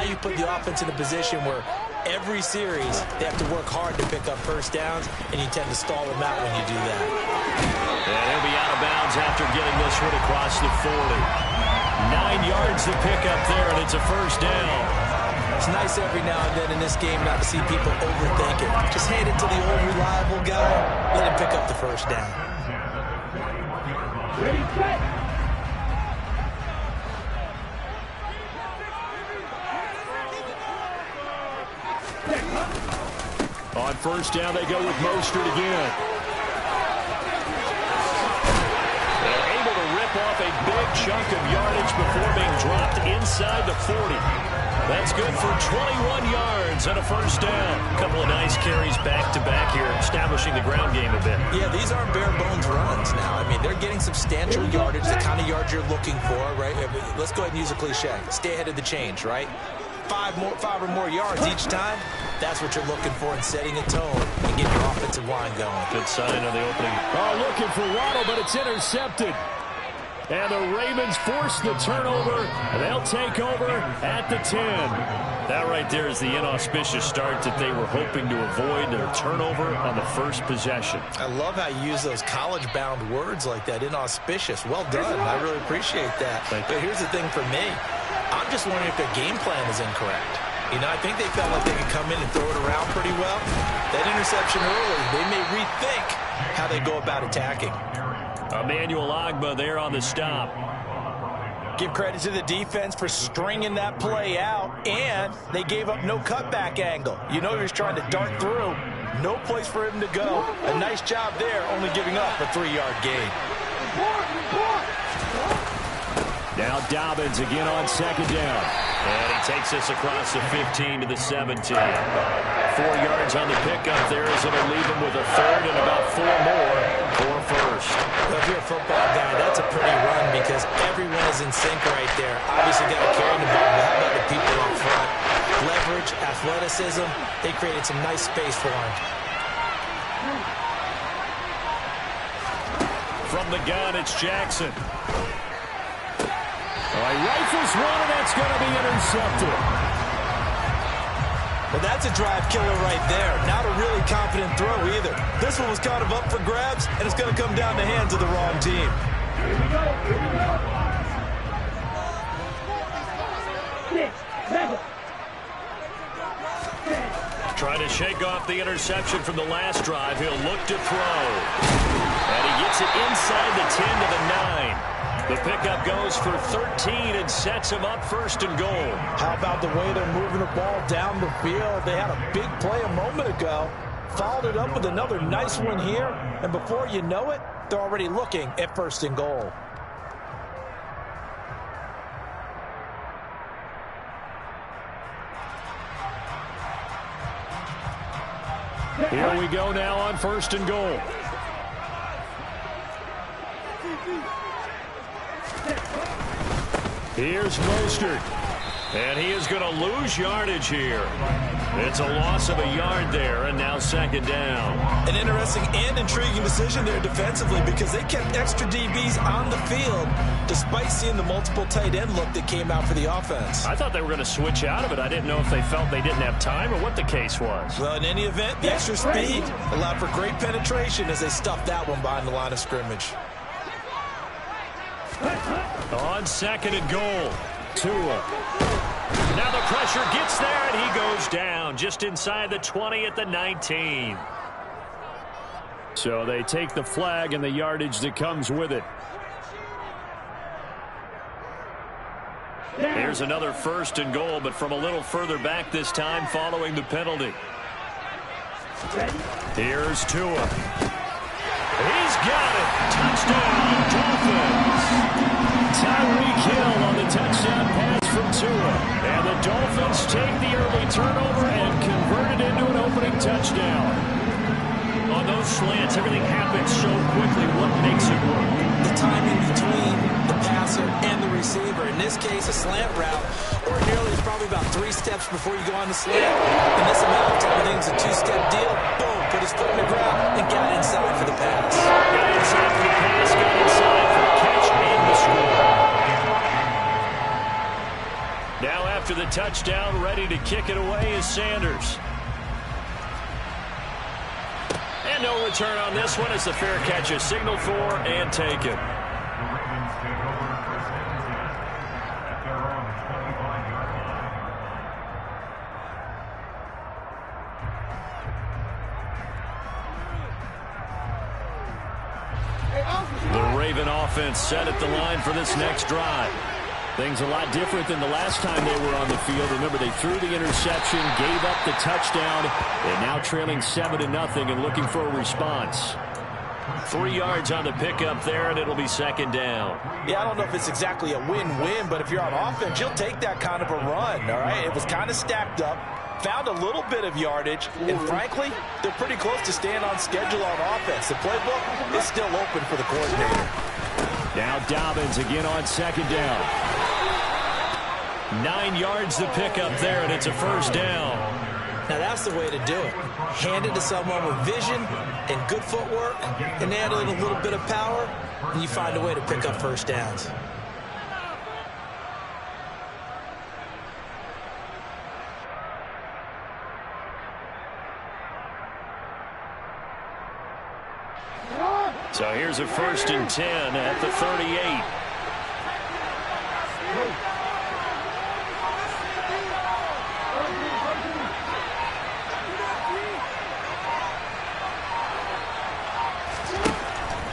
you put the offense in a position where every series they have to work hard to pick up first downs, and you tend to stall them out when you do that. And he'll be out of bounds after getting this one across the 40. 9 yards to pick up there, and it's a first down. It's nice every now and then in this game not to see people overthink it. Just hand it to the old reliable guy. Let him pick up the first down. Ready, set. On first down, they go with Mostert again. They're able to rip off a big chunk of yardage before being dropped inside the 40. That's good for 21 yards and a first down. A couple of nice carries back-to-back here, establishing the ground game a bit. Yeah, these aren't bare-bones runs now. I mean, they're getting substantial yardage, the kind of yards you're looking for, right? Let's go ahead and use a cliche. Stay ahead of the change, right? 5 or more yards each time. That's what you're looking for in setting a tone and getting your offensive line going. Good sign on the opening. Oh, looking for Waddle, but it's intercepted. And the Ravens force the turnover. They'll take over at the 10. That right there is the inauspicious start that they were hoping to avoid, their turnover on the first possession. I love how you use those college-bound words like that, inauspicious. Well done. I really appreciate that. But here's the thing for me. I'm just wondering if their game plan is incorrect. You know, I think they felt like they could come in and throw it around pretty well. That interception early, they may rethink how they go about attacking. Emmanuel Ogbah there on the stop. Give credit to the defense for stringing that play out, and they gave up no cutback angle. You know he was trying to dart through. No place for him to go. A nice job there, only giving up a 3-yard gain. Now Dobbins again on second down. And he takes us across the 15 to the 17. 4 yards on the pickup there as it'll leave him with a third and about 4 more for first. Well, if you're a football guy, that's a pretty run because everyone is in sync right there. Obviously got to carry the ball, but how about the people up front? Leverage, athleticism, they created some nice space for him. From the gun, it's Jackson. All right, rifles one, and that's going to be intercepted. Well, that's a drive killer right there. Not a really confident throw either. This one was kind of up for grabs, and it's going to come down the hands of the wrong team. Here we go. Trying to shake off the interception from the last drive. He'll look to throw. And he gets it inside the 10 to the 9. The pickup goes for 13 and sets him up first and goal. How about the way they're moving the ball down the field? They had a big play a moment ago. Followed it up with another nice one here. And before you know it, they're already looking at first and goal. Here we go now on first and goal. Here's Mostert. And he is going to lose yardage here. It's a loss of a yard there, and now second down. An interesting and intriguing decision there defensively because they kept extra DBs on the field despite seeing the multiple tight end look that came out for the offense. I thought they were going to switch out of it. I didn't know if they felt they didn't have time or what the case was. Well, in any event, the extra speed allowed for great penetration as they stuffed that one behind the line of scrimmage. On second and goal, Tua. Now the pressure gets there, and he goes down just inside the 20 at the 19. So they take the flag and the yardage that comes with it. Here's another first and goal, but from a little further back this time following the penalty. Here's Tua. He's got it. Touchdown, Dolphins. Tyreek Hill on the touchdown pass from Tua. And the Dolphins take the early turnover and convert it into an opening touchdown. On those slants, everything happens so quickly. What makes it work? The timing between the passer and the receiver. In this case, a slant route. Ordinarily, it's probably about 3 steps before you go on the slant. In this amount of time, everything's a 2-step deal. Boom, put his foot in the ground and got inside for the pass. Got inside for the pass, got inside for the catch and the score. Now After the touchdown, ready to kick it away is Sanders. And no return on this one as the fair catch is signaled for and taken. The Raven offense set at the line for this next drive. Things a lot different than the last time they were on the field. Remember, they threw the interception, gave up the touchdown, and now trailing 7-0 and looking for a response. 3 yards on the pickup there, and it'll be second down. Yeah, I don't know if it's exactly a win-win, but if you're on offense, you'll take that kind of a run, all right? It was kind of stacked up, found a little bit of yardage, and frankly, they're pretty close to staying on schedule on offense. The playbook is still open for the coordinator. Now Dobbins again on second down. 9 yards to pick up there, and it's a first down. Now that's the way to do it. Hand it to someone with vision and good footwork, and add a little bit of power, and you find a way to pick up first downs. So here's a 1st and 10 at the 38.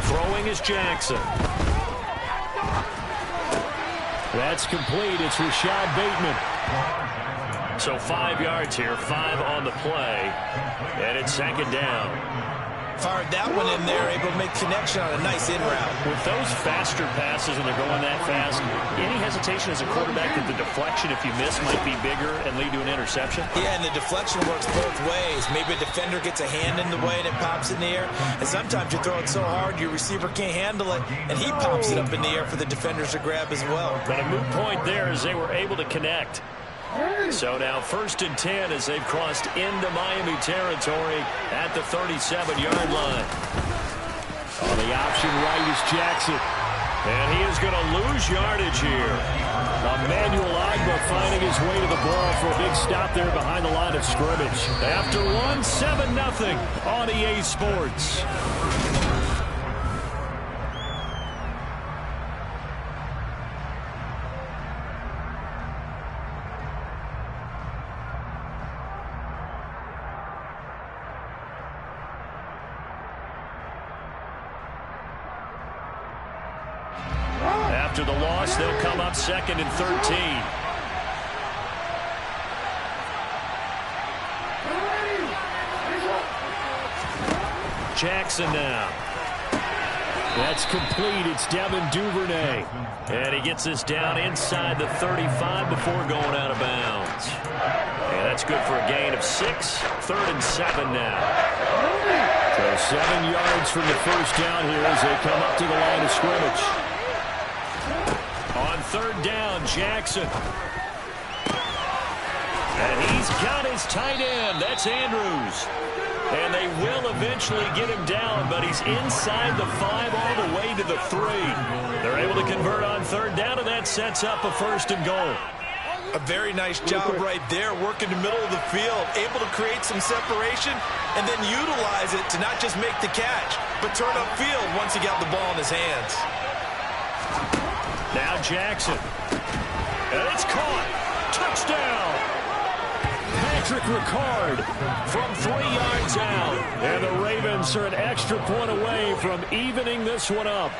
Throwing is Jackson. That's complete. It's Rashad Bateman. So 5 yards here, 5 on the play, and it's second down. Fired that one in there, able to make connection on a nice in route. With those faster passes and they're going that fast, any hesitation as a quarterback that the deflection, if you miss, might be bigger and lead to an interception? Yeah, and the deflection works both ways. Maybe a defender gets a hand in the way and it pops in the air. And sometimes you throw it so hard your receiver can't handle it, and he pops it up in the air for the defenders to grab as well. But a moot point there as they were able to connect. So now 1st and 10 as they've crossed into Miami territory at the 37-yard line. On the option right is Jackson. And he is going to lose yardage here. Emmanuel Agba finding his way to the ball for a big stop there behind the line of scrimmage. After one, 7-0 on EA Sports. After the loss, they'll come up 2nd and 13. Jackson now. That's complete. It's Devin Duvernay. And he gets this down inside the 35 before going out of bounds. And that's good for a gain of 6. 3rd and 7 now. So 7 yards from the first down here as they come up to the line of scrimmage. On 3rd down, Jackson. And he's got his tight end. That's Andrews. And they will eventually get him down, but he's inside the 5 all the way to the 3. They're able to convert on 3rd down, and that sets up a 1st and goal. A very nice job right there, working the middle of the field, able to create some separation, and then utilize it to not just make the catch, but turn upfield once he got the ball in his hands. Now Jackson. And it's caught. Touchdown. Patrick Ricard from 3 yards out. And the Ravens are an extra point away from evening this one up.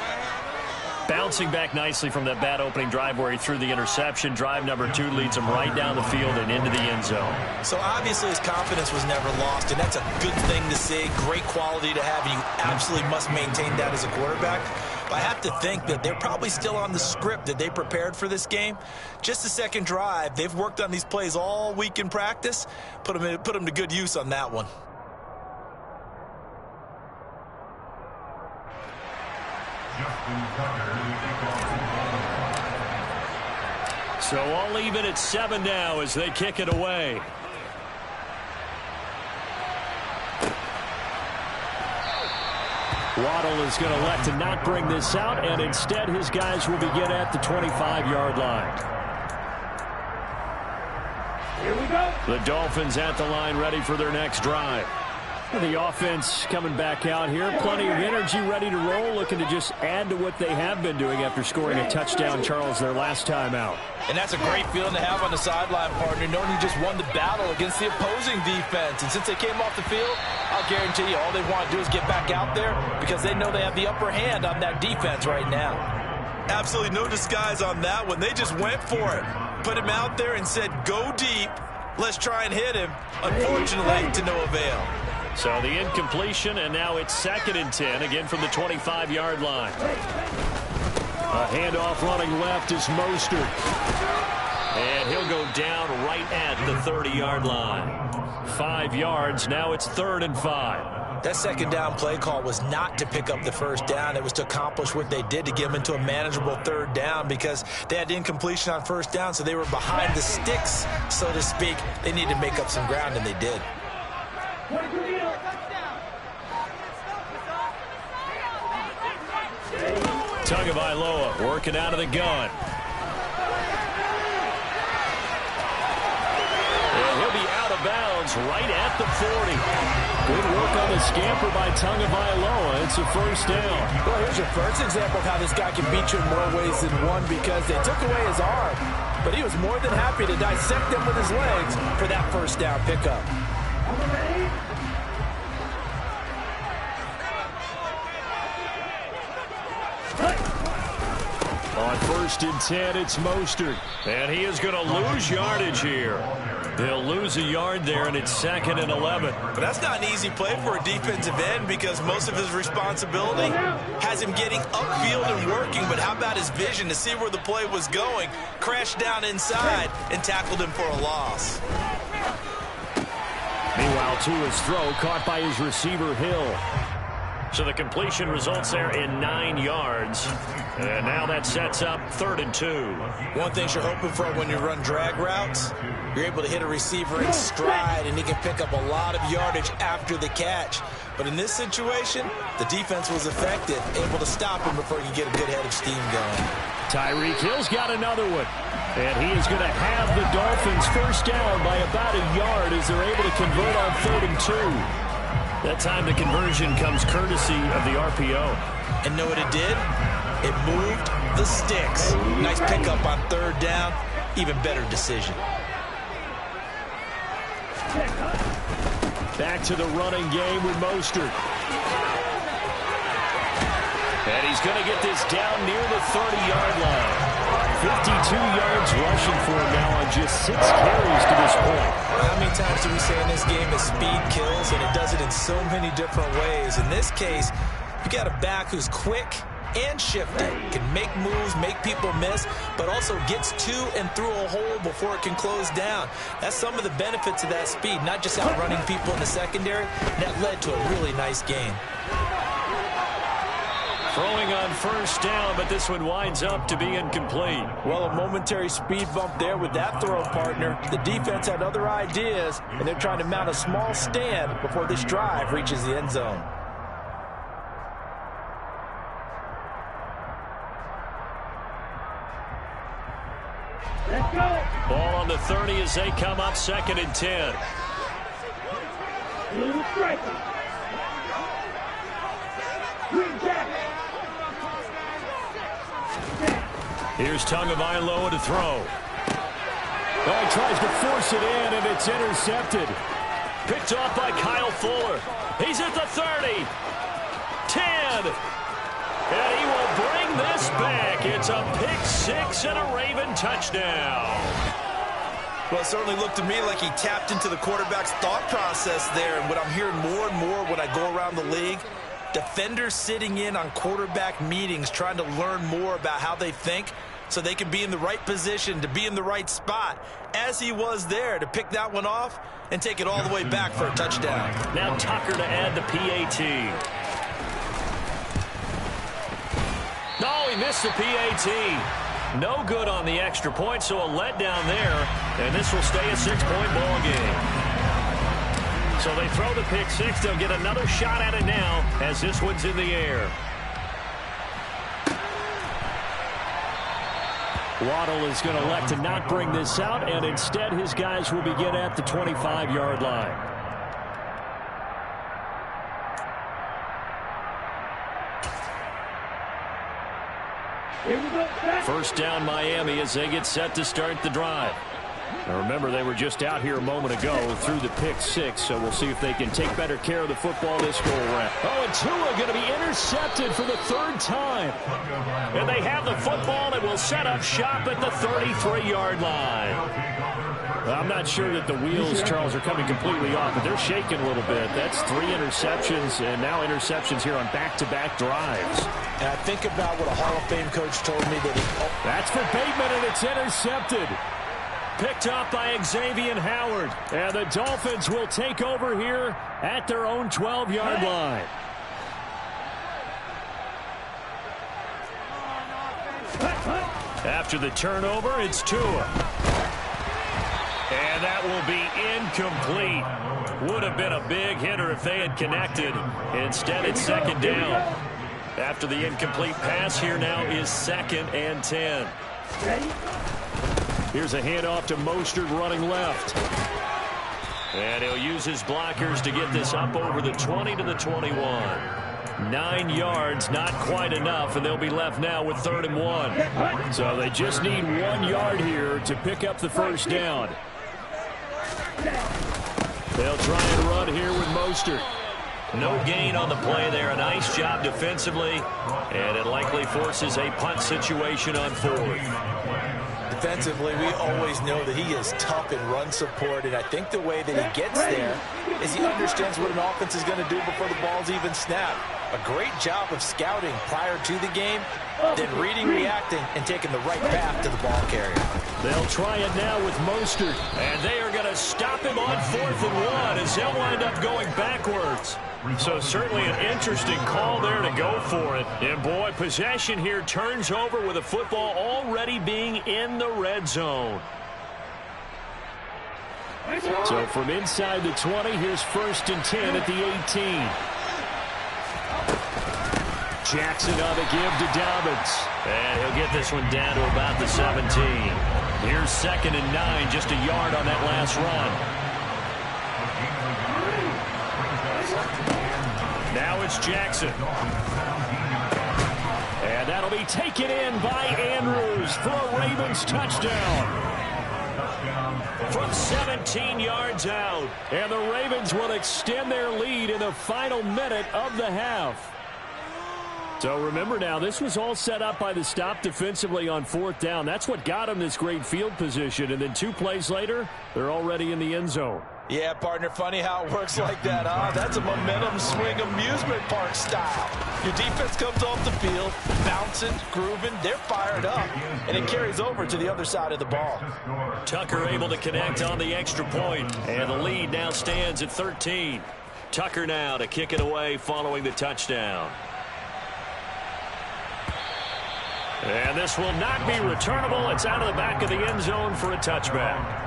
Bouncing back nicely from that bad opening drive where he threw the interception. Drive number 2 leads him right down the field and into the end zone. So obviously his confidence was never lost, and that's a good thing to see. Great quality to have, and you absolutely must maintain that as a quarterback. But I have to think that they're probably still on the script that they prepared for this game. Just the second drive. They've worked on these plays all week in practice. Put them to good use on that one. So all even at 7 now as they kick it away. Waddle is going to elect to not bring this out, and instead his guys will begin at the 25-yard line. The Dolphins at the line, ready for their next drive. The offense coming back out here. Plenty of energy, ready to roll, looking to just add to what they have been doing after scoring a touchdown, Charles, their last time out. And that's a great feeling to have on the sideline, partner, knowing you just won the battle against the opposing defense. And since they came off the field, I'll guarantee you all they want to do is get back out there because they know they have the upper hand on that defense right now. Absolutely no disguise on that one. They just went for it. Put him out there and said, go deep. Let's try and hit him. Unfortunately, to no avail. So the incompletion, and now it's 2nd and 10, again from the 25-yard line. A handoff running left is Mostert. And he'll go down right at the 30-yard line. 5 yards, now it's 3rd and 5. That second down play call was not to pick up the first down. It was to accomplish what they did to get them into a manageable 3rd down because they had incompletion on 1st down, so they were behind the sticks, so to speak. They needed to make up some ground, and they did. Tagovailoa working out of the gun. And he'll be out of bounds right at the 40. Good work on the scamper by Tagovailoa. It's a 1st down. Well, here's your first example of how this guy can beat you in more ways than one because they took away his arm. But he was more than happy to dissect them with his legs for that 1st down pickup. On 1st and 10, it's Mostert. And he is going to lose yardage here. They'll lose a yard there, and it's 2nd and 11. But that's not an easy play for a defensive end because most of his responsibility has him getting upfield and working. But how about his vision to see where the play was going? Crashed down inside and tackled him for a loss. Meanwhile, Tua's throw caught by his receiver, Hill. So the completion results there in 9 yards. And now that sets up 3rd and 2. One thing you're hoping for when you run drag routes, you're able to hit a receiver in stride, and he can pick up a lot of yardage after the catch. But in this situation, the defense was effective, able to stop him before he could get a good head of steam going. Tyreek Hill's got another one. And he is going to have the Dolphins 1st down by about a yard as they're able to convert on 3rd and 2. That time the conversion comes courtesy of the RPO. And know what it did? It moved the sticks. Nice pickup on 3rd down. Even better decision. Back to the running game with Mostert. And he's going to get this down near the 30-yard line. 52 yards rushing for him now on just 6 carries to this point. How many times do we say in this game that speed kills, and it does it in so many different ways? In this case, you got a back who's quick and shifty, can make moves, make people miss, but also gets to and through a hole before it can close down. That's some of the benefits of that speed, not just outrunning people in the secondary. That led to a really nice game. Throwing on 1st down, but this one winds up to be incomplete. Well, a momentary speed bump there with that throw, partner. The defense had other ideas, and they're trying to mount a small stand before this drive reaches the end zone. Let's go. Ball on the 30 as they come up 2nd and 10. Here's Tagovailoa to throw. Oh, he tries to force it in, and it's intercepted. Picked off by Kyle Fuller. He's at the 30. 10. And he will bring this back. It's a pick 6 and a Raven touchdown. Well, it certainly looked to me like he tapped into the quarterback's thought process there. And what I'm hearing more and more when I go around the league, defenders sitting in on quarterback meetings trying to learn more about how they think so they can be in the right position to be in the right spot, as he was there to pick that one off and take it all the way back for a touchdown. Now Tucker to add the PAT. No, he missed the PAT. No good on the extra point, so a letdown there, and this will stay a 6-point ball game. So they throw the pick 6. They'll get another shot at it now as this one's in the air. Waddle is going to elect to not bring this out, and instead his guys will begin at the 25-yard line. First down Miami as they get set to start the drive. Now remember, they were just out here a moment ago through the pick six, so we'll see if they can take better care of the football this go around. Oh, and Tua going to be intercepted for the third time. And they have the football and will set up shop at the 33-yard line. I'm not sure that the wheels, Charles, are coming completely off, but they're shaking a little bit. That's 3 interceptions, and now interceptions here on back-to-back drives. And I think about what a Hall of Fame coach told me that that's for Bateman, and it's intercepted. Picked up by Xavier Howard. And the Dolphins will take over here at their own 12-yard line. After the turnover, it's Tua. And that will be incomplete. Would have been a big hitter if they had connected. Instead, it's second down. After the incomplete pass, here now is 2nd and 10. Here's a handoff to Mostert running left. And he'll use his blockers to get this up over the 20 to the 21. 9 yards, not quite enough, and they'll be left now with 3rd and 1. So they just need 1 yard here to pick up the first down. They'll try and run here with Mostert. No gain on the play there. A nice job defensively, and it likely forces a punt situation on 4th. Defensively, we always know that he is tough in run support, and I think the way that he gets there is he understands what an offense is going to do before the ball's even snapped. A great job of scouting prior to the game, then reading, reacting, and taking the right path to the ball carrier. They'll try it now with Mostert, and they are going to stop him on 4th and 1 as they'll wind up going backwards. So certainly an interesting call there to go for it. And boy, possession here turns over with the football already being in the red zone. So from inside the 20, here's 1st and 10 at the 18. Jackson on the give to Dobbins. And he'll get this one down to about the 17. Here's 2nd and 9, just a yard on that last run. Now it's Jackson. And that'll be taken in by Andrews for a Ravens touchdown. From 17 yards out. And the Ravens will extend their lead in the final minute of the half. So remember now, this was all set up by the stop defensively on 4th down. That's what got them this great field position. And then 2 plays later, they're already in the end zone. Yeah, partner, funny how it works like that, huh? That's a momentum swing amusement park style. Your defense comes off the field, bouncing, grooving, they're fired up, and it carries over to the other side of the ball. Tucker able to connect on the extra point, and the lead now stands at 13. Tucker now to kick it away following the touchdown. And this will not be returnable. It's out of the back of the end zone for a touchback.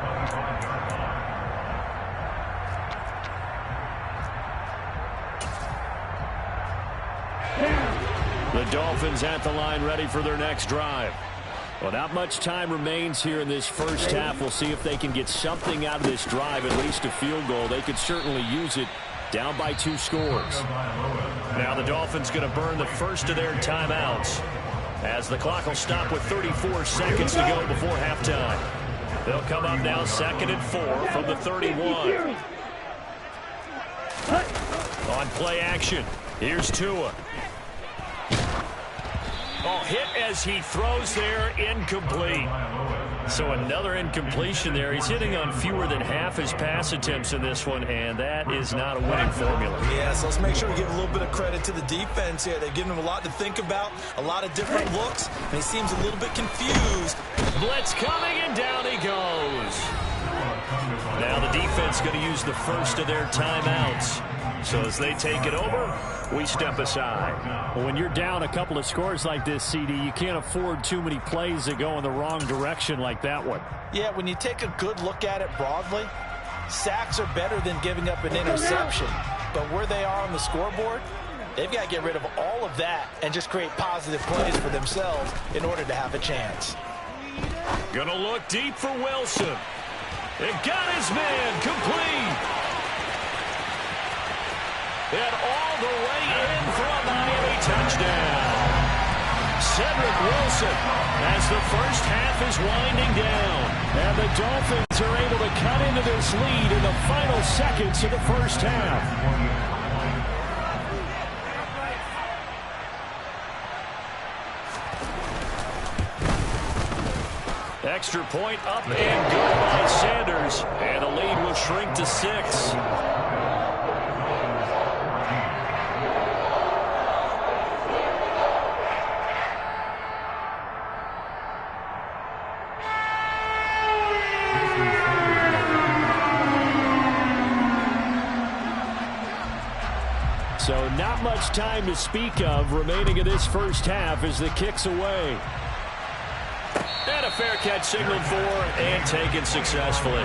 The Dolphins at the line ready for their next drive. Well, not much time remains here in this first half. We'll see if they can get something out of this drive, at least a field goal. They could certainly use it down by 2 scores. Now the Dolphins going to burn the first of their timeouts as the clock will stop with 34 seconds to go before halftime. They'll come up now 2nd and 4 from the 31. On play action, here's Tua. Oh, hit as he throws there, incomplete. So another incompletion there. He's hitting on fewer than half his pass attempts in this one, and that is not a winning formula. Yeah, so let's make sure we give a little bit of credit to the defense here. They're giving him a lot to think about, a lot of different looks, and he seems a little bit confused. Blitz coming, and down he goes. Now the defense going to use the first of their timeouts. So as they take it over, we step aside. Well, when you're down a couple of scores like this, CD, you can't afford too many plays that go in the wrong direction like that one. Yeah, when you take a good look at it broadly, sacks are better than giving up an interception. But where they are on the scoreboard, they've got to get rid of all of that and just create positive plays for themselves in order to have a chance. Gonna look deep for Wilson. It got his man complete. And all the way in for a Miami touchdown. Cedric Wilson as the first half is winding down. And the Dolphins are able to cut into this lead in the final seconds of the first half. Extra point up and good by Sanders. And the lead will shrink to 6. So not much time to speak of remaining in this first half as the kick's away. And a fair catch signaled for and taken successfully.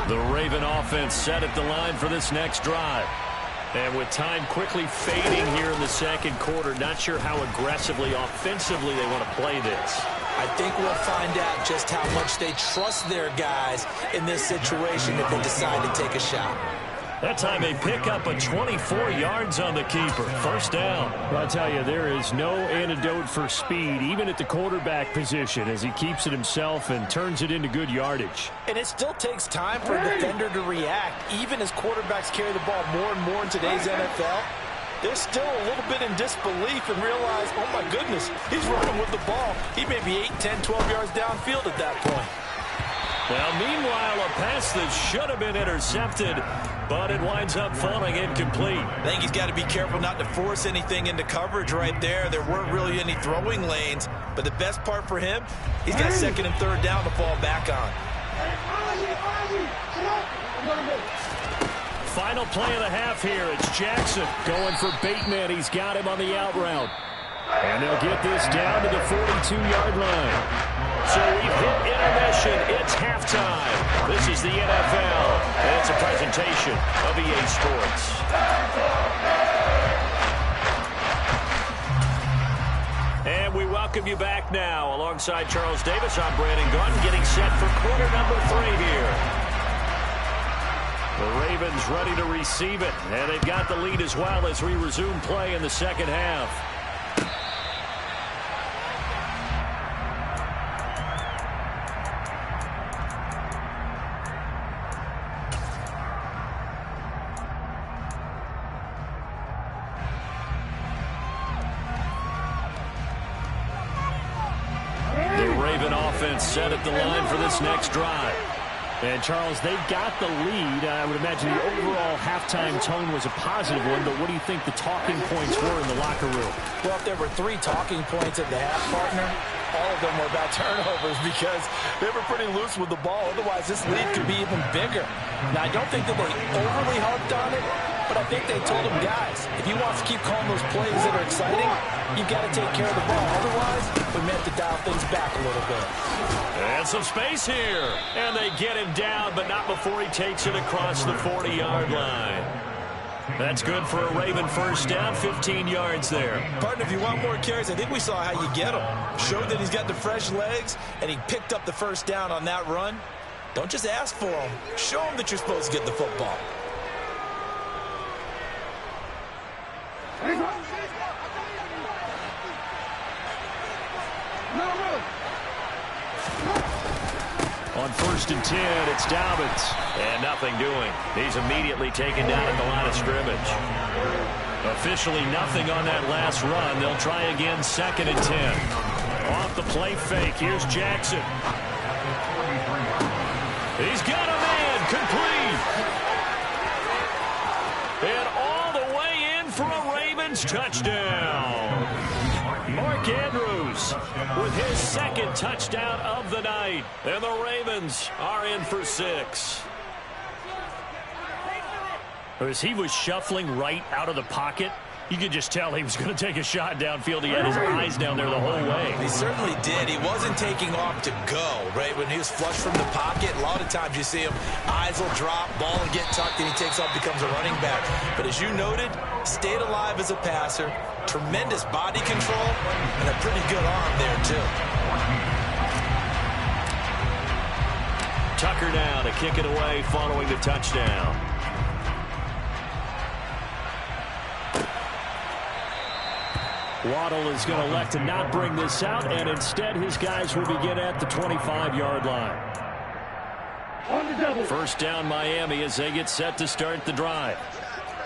The Raven offense set at the line for this next drive. And with time quickly fading here in the second quarter, not sure how aggressively, offensively they want to play this. I think we'll find out just how much they trust their guys in this situation if they decide to take a shot. That time they pick up a 24 yards on the keeper. First down. Well, I'll tell you, there is no antidote for speed, even at the quarterback position, as he keeps it himself and turns it into good yardage. And it still takes time for a defender to react, even as quarterbacks carry the ball more and more in today's NFL. They're still a little bit in disbelief and realize, oh my goodness, he's running with the ball. He may be 8, 10, 12 yards downfield at that point. Well, meanwhile, a pass that should have been intercepted, but it winds up falling incomplete. I think he's got to be careful not to force anything into coverage right there. There weren't really any throwing lanes, but the best part for him, he's got second and third down to fall back on. Final play of the half here. It's Jackson going for Bateman. He's got him on the out route. And they'll get this down to the 42-yard line. So we've hit intermission. It's halftime. This is the NFL, and it's a presentation of EA Sports. And we welcome you back now. Alongside Charles Davis, I'm Brandon Gaudin, getting set for quarter number 3 here. The Ravens ready to receive it, and they've got the lead as well as we resume play in the second half. Set at the line for this next drive. And, Charles, they've got the lead. I would imagine the overall halftime tone was a positive one, but what do you think the talking points were in the locker room? Well, if there were 3 talking points at the half, partner, all of them were about turnovers because they were pretty loose with the ball. Otherwise, this lead could be even bigger. Now, I don't think that they overly harped on it, but I think they told him, guys, if he wants to keep calling those plays that are exciting, you've got to take care of the ball. Otherwise, we may have to dial things back a little bit. And some space here. And they get him down, but not before he takes it across the 40-yard line. That's good for a Raven first down, 15 yards there. Partner, if you want more carries, I think we saw how you get him. Showed that he's got the fresh legs, and he picked up the first down on that run. Don't just ask for him. Show him that you're supposed to get the football. On 1st and 10, it's Dobbins. And nothing doing. He's immediately taken down at the line of scrimmage. Officially nothing on that last run. They'll try again 2nd and 10. Off the play fake, here's Jackson. He's got a man, complete. And all the way in for a Ravens touchdown. Mark Andrews with his 2nd touchdown of the night. And the Ravens are in for 6. As he was shuffling right out of the pocket, You could just tell he was going to take a shot downfield. He had his eyes down there the whole way. He certainly did. He wasn't taking off to go, right? When he was flush from the pocket, a lot of times you see him, eyes will drop, ball will get tucked, and he takes off, becomes a running back. But as you noted, stayed alive as a passer, tremendous body control, and a pretty good arm there, too. Tucker now to kick it away following the touchdown. Waddle is going to elect to not bring this out, and instead his guys will begin at the 25-yard line. First down Miami as they get set to start the drive.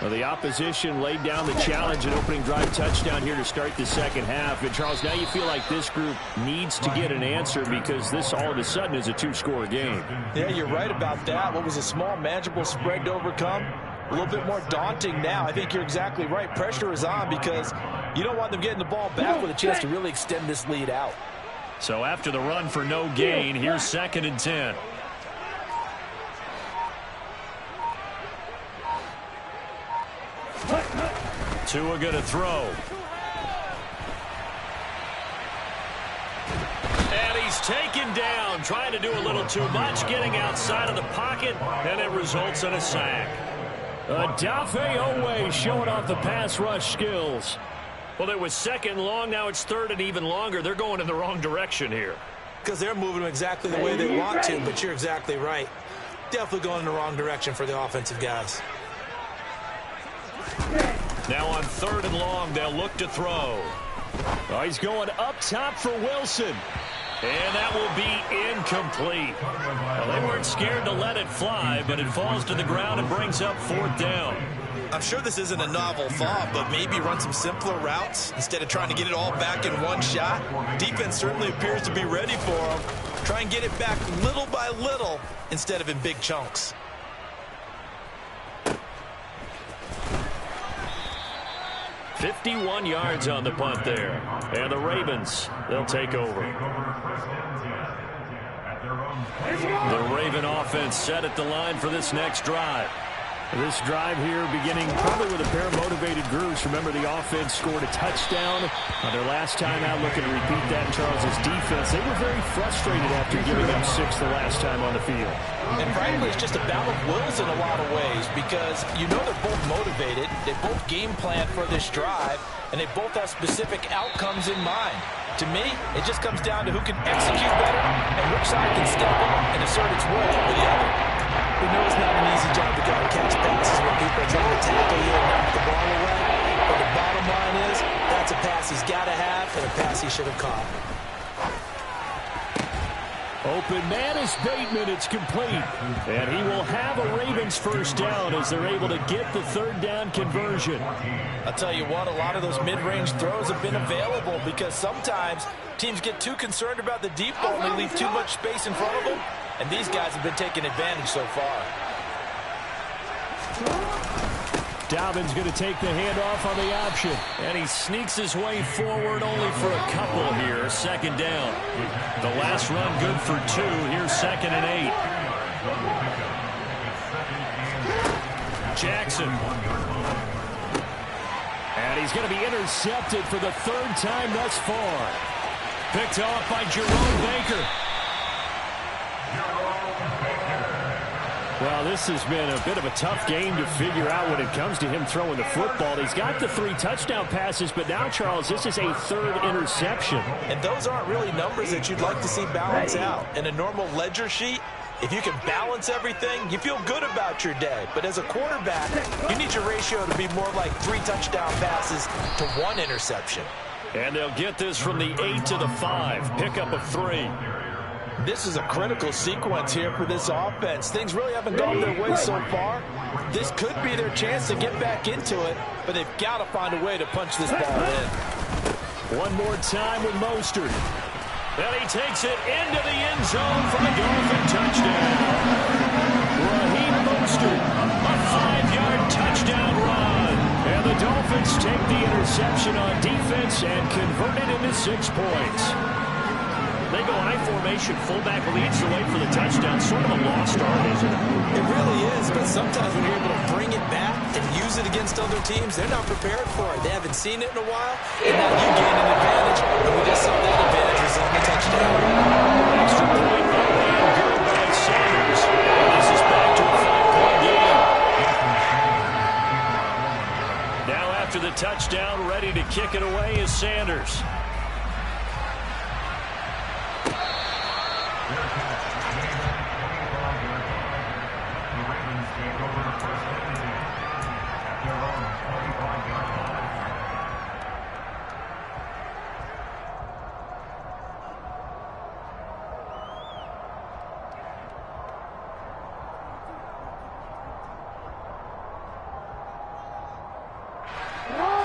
Well, the opposition laid down the challenge and opening drive touchdown here to start the second half. And, Charles, now you feel like this group needs to get an answer because this all of a sudden is a two-score game. Yeah, you're right about that. What was a small, manageable spread to overcome? A little bit more daunting now. I think you're exactly right. Pressure is on because you don't want them getting the ball back with a chance to really extend this lead out. So after the run for no gain, here's 2nd and 10. Tua going to throw. And he's taken down, trying to do a little too much, getting outside of the pocket, and it results in a sack. Odafe Oweh showing off the pass rush skills. Well, it was 2nd long, now it's 3rd and even longer. They're going in the wrong direction here. Because they're moving them exactly the way they want to, but you're exactly right. Definitely going in the wrong direction for the offensive guys. Now on 3rd and long, they'll look to throw. Oh, he's going up top for Wilson. And that will be incomplete. Well, they weren't scared to let it fly, but it falls to the ground and brings up 4th down. I'm sure this isn't a novel thought, but maybe run some simpler routes instead of trying to get it all back in one shot. Defense certainly appears to be ready for them. Try and get it back little by little instead of in big chunks. "51 yards on the punt there. And the Ravens, they'll take over. The Raven offense set at the line for this next drive. This drive here beginning probably with a pair of motivated groups. Remember, the offense scored a touchdown on their last time out. Looking to repeat that in Charles's defense. They were very frustrated after giving up 6 the last time on the field. And frankly, it's just a battle of wills in a lot of ways because you know they're both motivated. They both game plan for this drive, and they both have specific outcomes in mind. To me, it just comes down to who can execute better and which side can step up and assert its will over the other. We know it's not an easy job to go and catch passes when people are trying to tackle you and knock the ball away. But the bottom line is, that's a pass he's got to have and a pass he should have caught. Open man is Bateman. It's complete. And he will have a Ravens first down as they're able to get the 3rd down conversion. I'll tell you what, a lot of those mid-range throws have been available because sometimes teams get too concerned about the deep ball and they leave too much space in front of them. And these guys have been taking advantage so far. Dobbins going to take the handoff on the option. And he sneaks his way forward only for a couple here. 2nd down. The last run good for 2. Here's 2nd and 8. Jackson. And he's going to be intercepted for the 3rd time thus far. Picked off by Jerome Baker. Well, this has been a bit of a tough game to figure out when it comes to him throwing the football. He's got the 3 touchdown passes, but now, Charles, this is a 3rd interception. And those aren't really numbers that you'd like to see balance out. In a normal ledger sheet, if you can balance everything, you feel good about your day. But as a quarterback, you need your ratio to be more like 3 touchdown passes to 1 interception. And they'll get this from the 8 to the 5. Pickup of 3. This is a critical sequence here for this offense. Things really haven't gone their way so far. This could be their chance to get back into it, but they've got to find a way to punch this ball in. One more time with Mostert. And he takes it into the end zone for a Dolphin touchdown. Raheem Mostert, a 5-yard touchdown run. And the Dolphins take the interception on defense and convert it into 6 points. They go high formation, fullback leads the way for the touchdown. Sort of a lost art, isn't it? It really is, but sometimes when you're able to bring it back and use use it against other teams, they're not prepared for it. They haven't seen it in a while, and now you gain an advantage, and we just saw that advantage result in a touchdown. Extra point and good by Sanders. This is back to a 5-point game. Now after the touchdown, ready to kick it away is Sanders.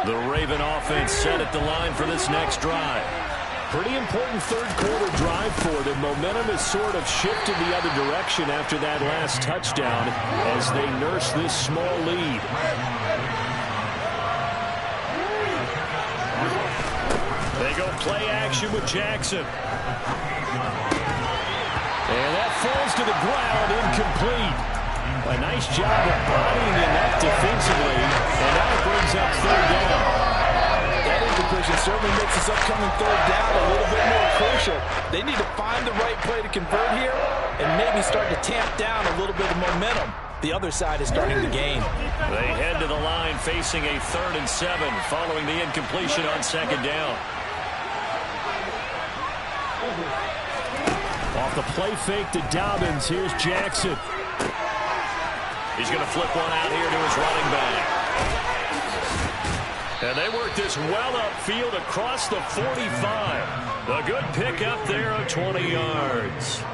The Raven offense set at the line for this next drive. Pretty important third-quarter drive for them. Momentum has sort of shifted the other direction after that last touchdown as they nurse this small lead. They go play action with Jackson. And that falls to the ground, incomplete. A nice job of bodying him up defensively, and now it brings up third down. That incompletion certainly makes this upcoming third down a little bit more crucial. They need to find the right play to convert here and maybe start to tamp down a little bit of momentum. The other side is starting to gain. They head to the line facing a 3rd and 7 following the incompletion on second down. Off the play fake to Dobbins, here's Jackson. He's going to flip one out here to his running back. And they work this well upfield across the 45. A good pickup there of 20 yards.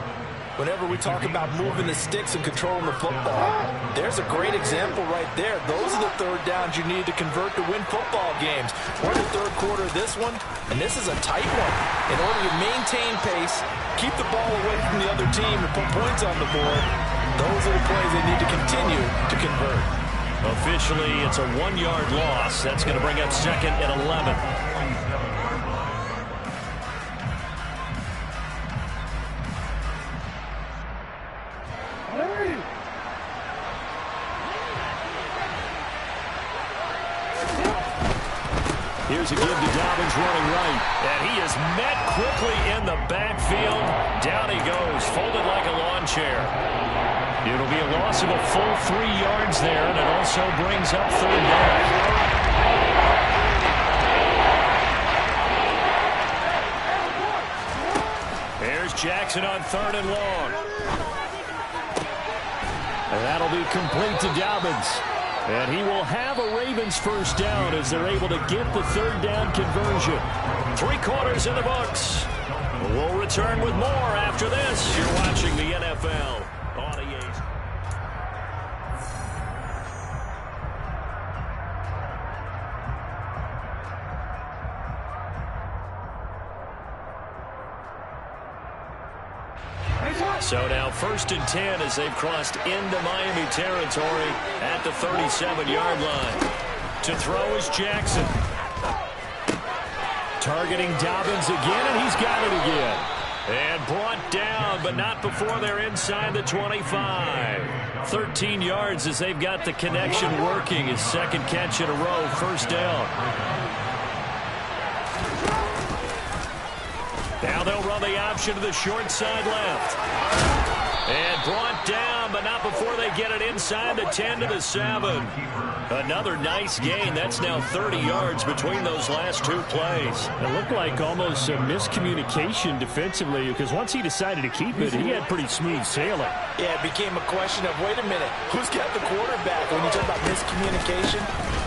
Whenever we talk about moving the sticks and controlling the football, there's a great example right there. Those are the third downs you need to convert to win football games. We're in the third quarter of this one, and this is a tight one. In order to maintain pace, keep the ball away from the other team, and put points on the board, those are the plays they need to continue to convert. Officially, it's a 1-yard loss. That's going to bring up 2nd and 11. Here's a give to Dobbins running right. And he is met quickly in the backfield. Down he goes, folded like a lawn chair. It'll be a loss of a full 3 yards there, and it also brings up third down. There's Jackson on 3rd and long. And that'll be complete to Dobbins. And he will have a Ravens first down as they're able to get the third down conversion. 3 quarters in the books. We'll return with more after this. You're watching the NFL on EA. So now 1st and 10 as they've crossed into Miami territory at the 37-yard line. To throw is Jackson. Targeting Dobbins again, and he's got it again. And brought down, but not before they're inside the 25. 13 yards as they've got the connection working. His 2nd catch in a row, first down. Now they'll run the option to the short side left. And brought down, but not before they get it inside the 10 to the 7. Another nice gain. That's now 30 yards between those last 2 plays. It looked like almost a miscommunication defensively because once he decided to keep it, he had pretty smooth sailing. Yeah, it became a question of, wait a minute, who's got the quarterback? When you talk about miscommunication,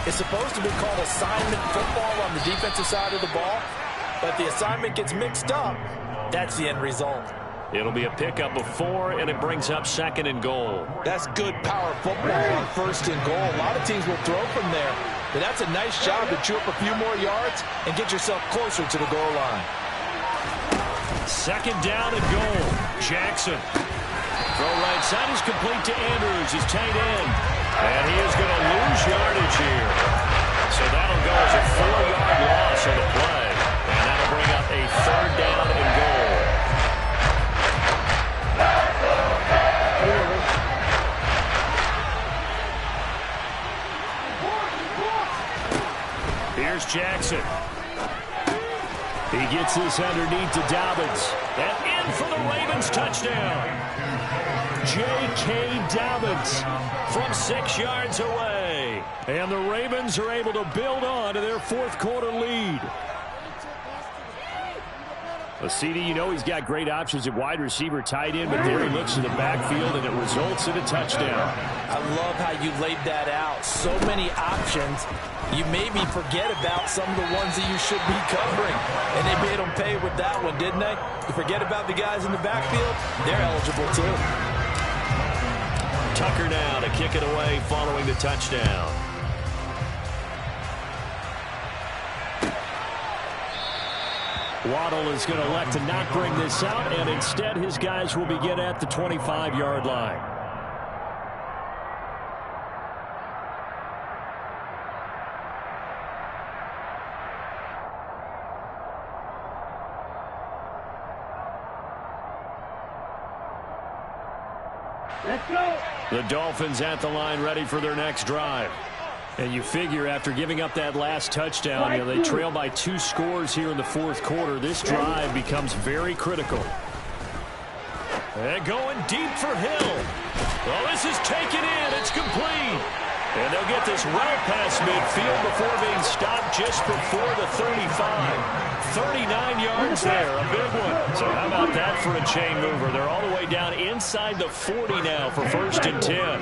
it's supposed to be called assignment football on the defensive side of the ball. But the assignment gets mixed up. That's the end result. It'll be a pickup of 4, and it brings up 2nd and goal. That's good power football on 1st and goal. A lot of teams will throw from there. But that's a nice job to chew up a few more yards and get yourself closer to the goal line. 2nd down and goal. Jackson. Throw right side is complete to Andrews, his tight end. And he is going to lose yardage here. So that'll go as a 4-yard loss on the play. And that'll bring up a 3rd down and goal. Jackson. He gets this underneath to Dobbins. And in for the Ravens touchdown. J.K. Dobbins from 6 yards away. And the Ravens are able to build on to their fourth quarter lead. Well, CD, you know he's got great options at wide receiver, tight end, but there he looks to the backfield, and it results in a touchdown. I love how you laid that out. So many options. You maybe forget about some of the ones that you should be covering. And they made them pay with that one, didn't they? You forget about the guys in the backfield, they're eligible too. Tucker now to kick it away following the touchdown. Waddle is going to elect to not bring this out, and instead his guys will begin at the 25-yard line. Let's go. The Dolphins at the line ready for their next drive. And you figure after giving up that last touchdown, you know, they trail by 2 scores here in the fourth quarter. This drive becomes very critical. And going deep for Hill. Well, this is taken in. It's complete. And they'll get this well past midfield before being stopped just before the 35. 39 yards there, a big one. So how about that for a chain mover? They're all the way down inside the 40 now for 1st and 10.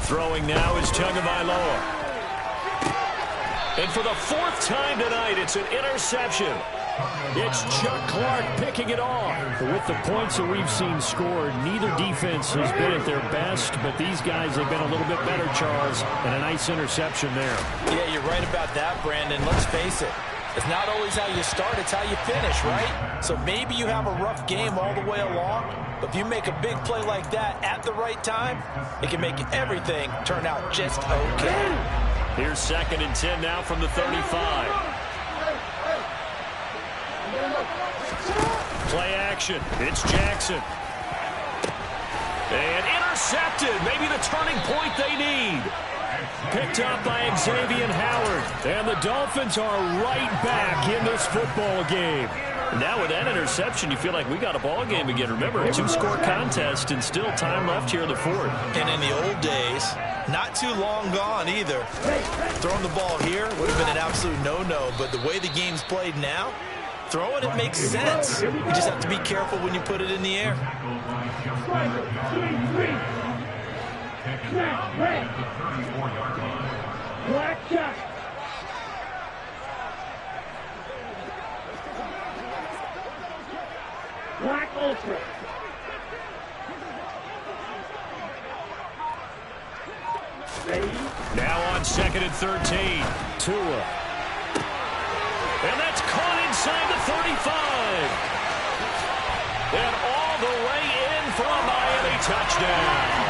Throwing now is Tagovailoa. And for the 4th time tonight, it's an interception. It's Chuck Clark picking it off. With the points that we've seen scored, neither defense has been at their best, but these guys have been a little bit better, Charles, and a nice interception there. Yeah, you're right about that, Brandon. Let's face it. It's not always how you start, it's how you finish, right? So maybe you have a rough game all the way along, but if you make a big play like that at the right time, it can make everything turn out just okay. Here's 2nd and 10 now from the 35. Play action. It's Jackson. And intercepted. Maybe the turning point they need. Picked up by Xavier Howard. And the Dolphins are right back in this football game. Now with that interception, you feel like we got a ball game again. Remember, a 2-score contest and still time left here in the 4th. And in the old days, not too long gone either. Throwing the ball here would have been an absolute no-no, but the way the game's played now, throwing it makes sense. You just have to be careful when you put it in the air. Black Ultra. Now on 2nd and 13. Tua. And that's caught inside the 35. And all the way in for a Miami touchdown.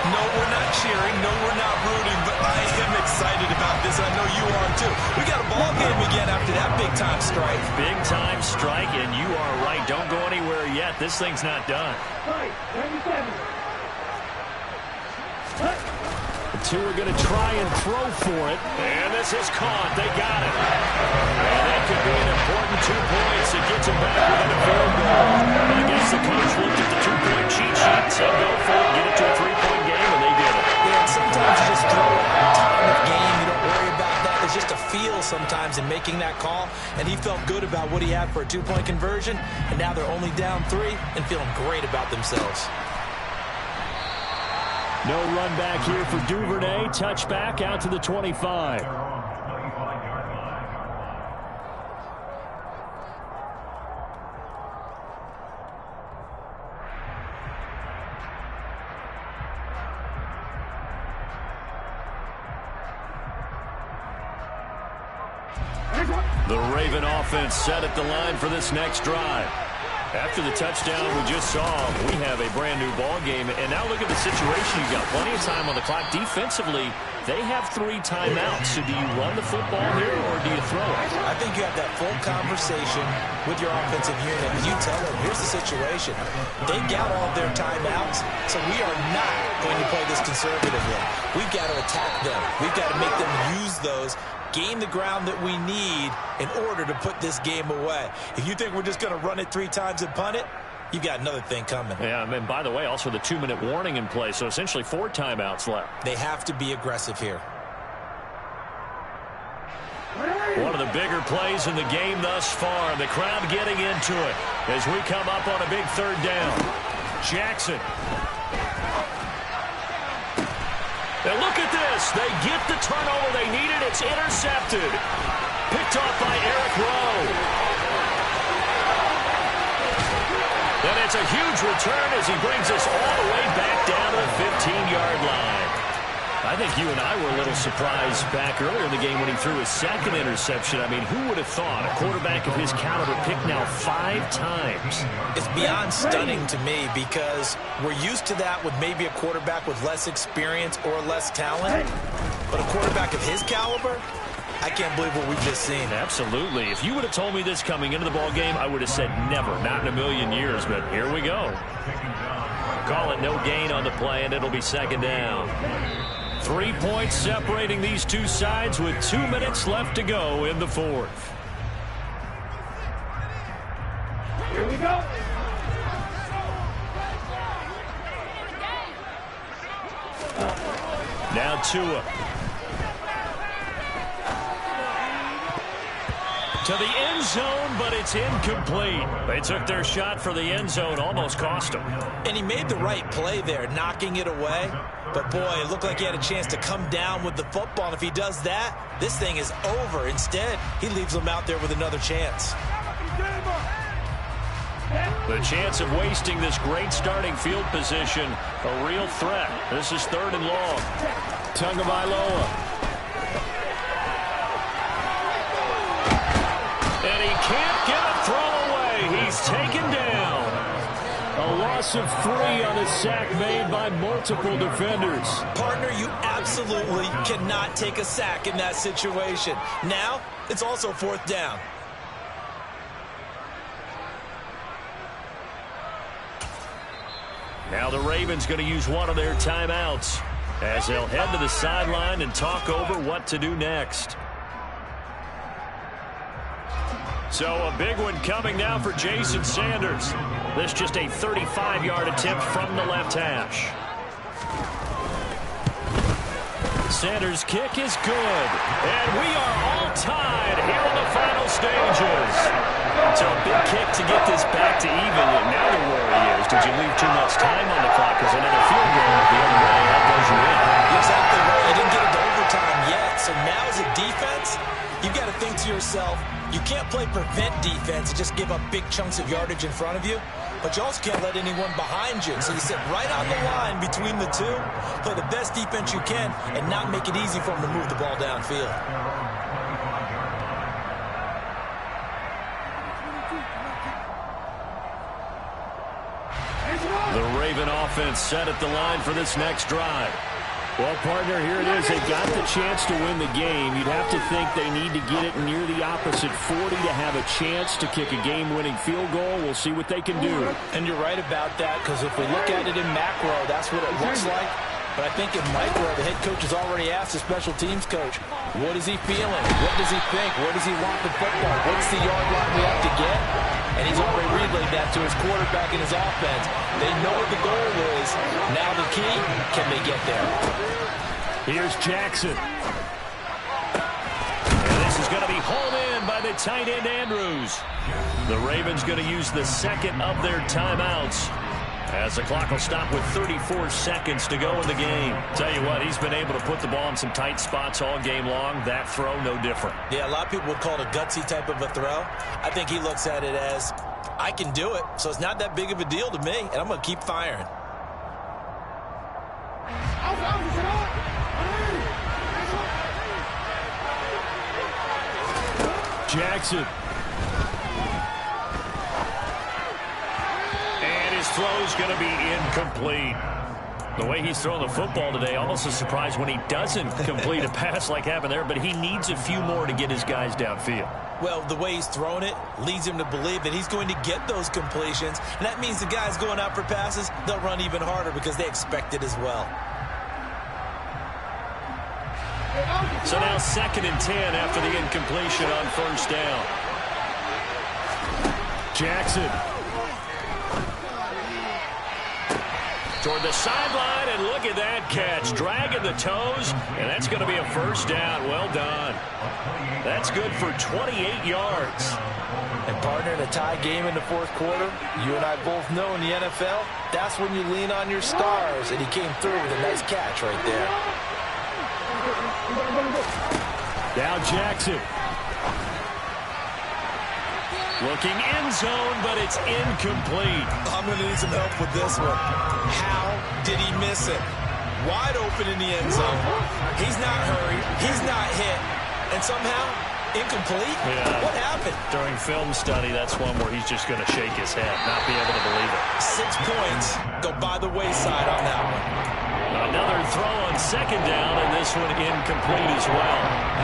No, we're not cheering. No, we're not rooting, but I am excited about this. I know you are too. We got a ball game again after that big-time strike. Big-time strike, and you are right. Don't go anywhere yet. This thing's not done. Tua going to try and throw for it. And this is caught. They got it. And that could be an important 2 points. It gets them back within a field goal. I guess the coach looked at the 2-point cheat sheet, said go for it, get it to a 3-point game, and they did it. Yeah, and sometimes you just throw it at time of game. You don't worry about that. There's just a feel sometimes in making that call, and he felt good about what he had for a 2-point conversion, and now they're only down 3 and feeling great about themselves. No run back here for Duvernay. Touchback out to the 25. The Raven offense set at the line for this next drive. After the touchdown we just saw, we have a brand-new ball game. And now look at the situation. You've got plenty of time on the clock. Defensively, they have 3 timeouts. So do you run the football here or do you throw it? I think you have that full conversation with your offensive unit. And you tell them, here's the situation. They got all of their timeouts, so we are not going to play this conservatively. We've got to attack them. We've got to make them use those, gain the ground that we need in order to put this game away. If you think we're just going to run it 3 times and punt it, you've got another thing coming. Yeah, and by the way, also the 2-minute warning in play, so essentially 4 timeouts left. They have to be aggressive here. One of the bigger plays in the game thus far. The crowd getting into it as we come up on a big 3rd down. Jackson. Now look at this. They get the turnover they needed. It's intercepted. Picked off by Eric Rowe. And it's a huge return as he brings us all the way back down to the 15-yard line. I think you and I were a little surprised back earlier in the game when he threw his 2nd interception. I mean, who would have thought a quarterback of his caliber picked now 5 times? It's beyond stunning to me because we're used to that with maybe a quarterback with less experience or less talent. But a quarterback of his caliber, I can't believe what we've just seen. Absolutely. If you would have told me this coming into the ball game, I would have said never, not in a million years. But here we go. Call it no gain on the play, and it'll be 2nd down. 3 points separating these two sides with 2 minutes left to go in the 4th. Here we go. Now Tua. To the end zone, but it's incomplete. They took their shot for the end zone, almost cost him. And he made the right play there, knocking it away. But, boy, it looked like he had a chance to come down with the football. And if he does that, this thing is over. Instead, he leaves him out there with another chance. The chance of wasting this great starting field position, a real threat. This is 3rd and long. Tagovailoa. And he can't get a throw away. He's taken down. A loss of 3 on a sack made by multiple defenders. Partner, you absolutely cannot take a sack in that situation. Now, it's also 4th down. Now the Ravens going to use one of their timeouts as they'll head to the sideline and talk over what to do next. So a big one coming now for Jason Sanders. This just a 35-yard attempt from the left hash. Sanders' kick is good. And we are all tied here in the final stages. So a big kick to get this back to even. And now the worry is, did you leave too much time on the clock? Because another field goal the other way, that does you in. Exactly right. You didn't get into overtime yet. So now as a defense, you've got to think to yourself, you can't play prevent defense and just give up big chunks of yardage in front of you. But you also can't let anyone behind you. So you sit right on the line between the two, play the best defense you can, and not make it easy for them to move the ball downfield. The Raven offense set at the line for this next drive. Well, partner, here it is. They got the chance to win the game. You'd have to think they need to get it near the opposite 40 to have a chance to kick a game-winning field goal. We'll see what they can do. And you're right about that, because if we look at it in macro, that's what it looks like. But I think in micro, the head coach has already asked the special teams coach, what is he feeling? What does he think? Where does he want the football? What's the yard line we have to get? And he's already relayed that to his quarterback and his offense. They know what the goal is. Now the key, can they get there? Here's Jackson. And this is going to be hauled in by the tight end Andrews. The Ravens going to use the second of their timeouts, as the clock will stop with 34 seconds to go in the game. Tell you what, he's been able to put the ball in some tight spots all game long. That throw, no different. Yeah, a lot of people would call it a gutsy type of a throw. I think he looks at it as, I can do it, so it's not that big of a deal to me, and I'm going to keep firing. Jackson. throw's going to be incomplete. The way he's throwing the football today, almost a surprise when he doesn't complete a pass like happened there, but he needs a few more to get his guys downfield. Well, the way he's thrown it leads him to believe that he's going to get those completions, and that means the guys going out for passes, they'll run even harder because they expect it as well. So now 2nd and 10 after the incompletion on 1st down. Jackson. Toward the sideline, and look at that catch. Dragging the toes, and that's going to be a 1st down. Well done. That's good for 28 yards. And partner, in a tie game in the 4th quarter, you and I both know in the NFL, that's when you lean on your stars, and he came through with a nice catch right there. Now Jackson. Looking end zone, but it's incomplete. I'm going to need some help with this one. How did he miss it? Wide open in the end zone. He's not hurried. He's not hit. And somehow, incomplete? Yeah. What happened? During film study, that's one where he's just going to shake his head, not be able to believe it. 6 points go by the wayside on that one. Another throw on 2nd down, and this one incomplete as well.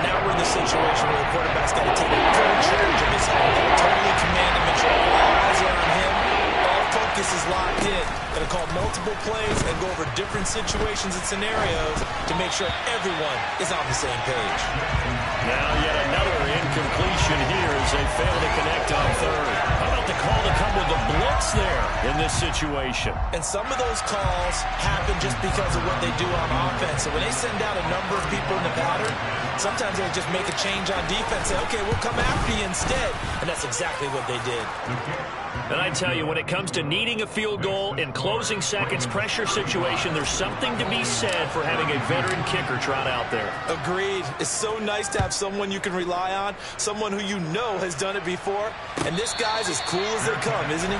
Now we're in the situation where the quarterback's got to take full charge of his own, totally command and make sure all eyes are on him. All focus is locked in. Going to call multiple plays and go over different situations and scenarios to make sure everyone is on the same page. Now yet another incompletion here as they fail to connect on 3rd. How about the call to come with the blitz there in this situation? And some of those calls happen just because of what they do on offense. So when they send out a number of people in the pattern, sometimes they just make a change on defense. Say, okay, we'll come after you instead. And that's exactly what they did. And I tell you, when it comes to needing a field goal in closing seconds, pressure situation, there's something to be said for having a veteran kicker trot out there. Agreed. It's so nice to have someone you can rely on, someone who you know has done it before. And this guy's as cool as they come, isn't he?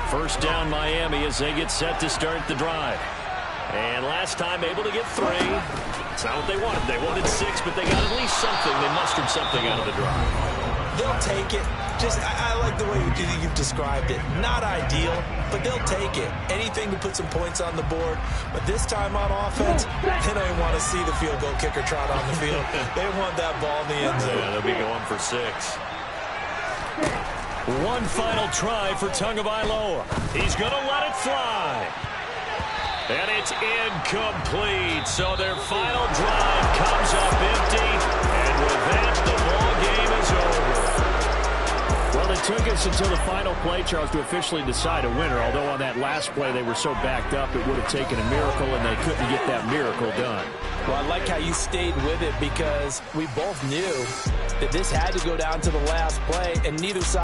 First down Miami as they get set to start the drive. And last time able to get 3. It's not what they wanted. They wanted 6, but they got at least something. They mustered something out of the drive. They'll take it. I like the way you've described it. Not ideal, but they'll take it. Anything to put some points on the board. But this time on offense, they don't even want to see the field goal kicker trot on the field. They want that ball in the end zone. Yeah, they'll be going for 6. One final try for Tagovailoa. He's going to let it fly. And it's incomplete. So their final drive comes up empty. And with that, the ball game is over. Well, it took us until the final play, Charles, to officially decide a winner. Although on that last play they were so backed up, it would have taken a miracle, and they couldn't get that miracle done. Well, I like how you stayed with it because we both knew that this had to go down to the last play, and neither side